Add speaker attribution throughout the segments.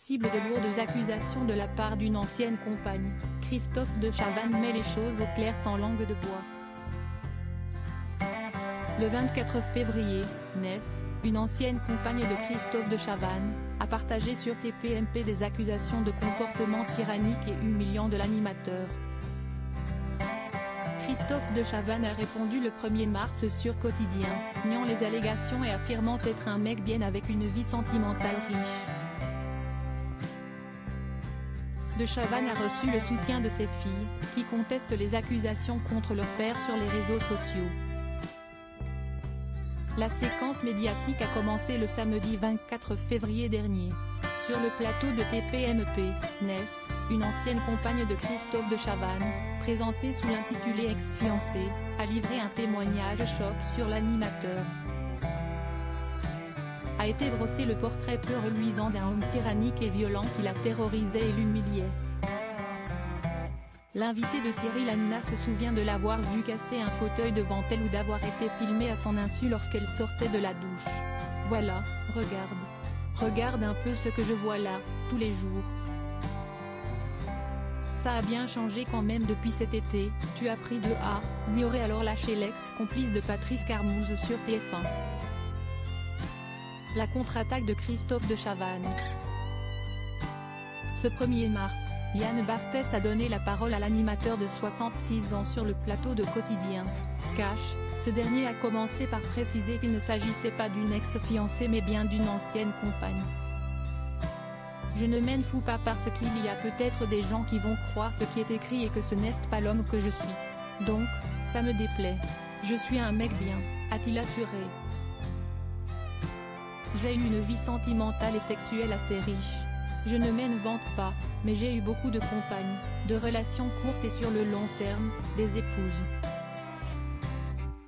Speaker 1: cible de lourdes accusations de la part d'une ancienne compagne. Christophe de Chavannes met les choses au clair sans langue de bois. Le 24 février, Ness, une ancienne compagne de Christophe de Chavannes, a partagé sur TPMP des accusations de comportement tyrannique et humiliant de l'animateur. Christophe de Chavannes a répondu le 1er mars sur Quotidien, niant les allégations et affirmant être un mec bien avec une vie sentimentale riche. De Chavannes a reçu le soutien de ses filles, qui contestent les accusations contre leur père sur les réseaux sociaux. La séquence médiatique a commencé le samedi 24 février dernier. Sur le plateau de TPMP, Ness, une ancienne compagne de Christophe de Chavannes, présentée sous l'intitulé Ex-fiancé, a livré un témoignage choc sur l'animateur. A été brossé le portrait peu reluisant d'un homme tyrannique et violent qui la terrorisait et l'humiliait. L'invité de Cyril Hanouna se souvient de l'avoir vu casser un fauteuil devant elle ou d'avoir été filmée à son insu lorsqu'elle sortait de la douche. Voilà, regarde. Regarde un peu ce que je vois là, tous les jours. Ça a bien changé quand même depuis cet été, tu as pris de A, lui aurait alors lâché l'ex-complice de Patrice Carmouze sur TF1. La contre-attaque de Christophe de Chavannes. Ce 1er mars, Yann Barthès a donné la parole à l'animateur de 66 ans sur le plateau de Quotidien. Cash, ce dernier a commencé par préciser qu'il ne s'agissait pas d'une ex-fiancée mais bien d'une ancienne compagne. Je ne m'en fous pas parce qu'il y a peut-être des gens qui vont croire ce qui est écrit et que ce n'est pas l'homme que je suis. Donc, ça me déplaît. Je suis un mec bien, a-t-il assuré. J'ai eu une vie sentimentale et sexuelle assez riche. Je ne m'en vante pas, mais j'ai eu beaucoup de compagnes, de relations courtes et sur le long terme, des épouses.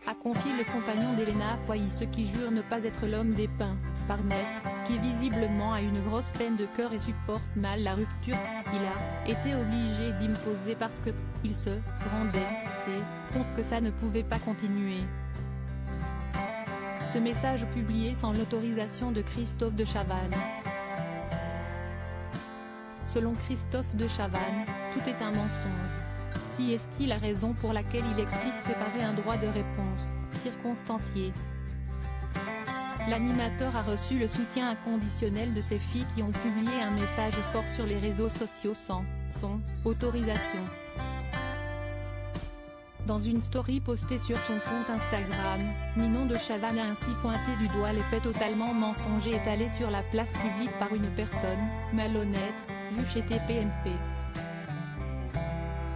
Speaker 1: A confié le compagnon d'Elena Foy, ce qui jure ne pas être l'homme dépeint par Ness, qui visiblement a une grosse peine de cœur et supporte mal la rupture. Il a été obligé d'imposer parce que il se rendait compte que ça ne pouvait pas continuer. Ce message publié sans l'autorisation de Christophe de Chavannes. Selon Christophe de Chavannes, tout est un mensonge. Si est-il la raison pour laquelle il explique préparer un droit de réponse, circonstancié. L'animateur a reçu le soutien inconditionnel de ses filles qui ont publié un message fort sur les réseaux sociaux sans son autorisation. Dans une story postée sur son compte Instagram, Ninon de Chavannes a ainsi pointé du doigt les faits totalement mensongers étalés sur la place publique par une personne malhonnête, vue chez TPMP.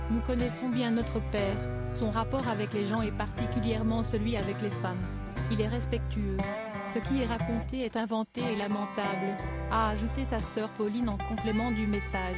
Speaker 1: Nous connaissons bien notre père, son rapport avec les gens et particulièrement celui avec les femmes. Il est respectueux. Ce qui est raconté est inventé et lamentable, a ajouté sa sœur Pauline en complément du message.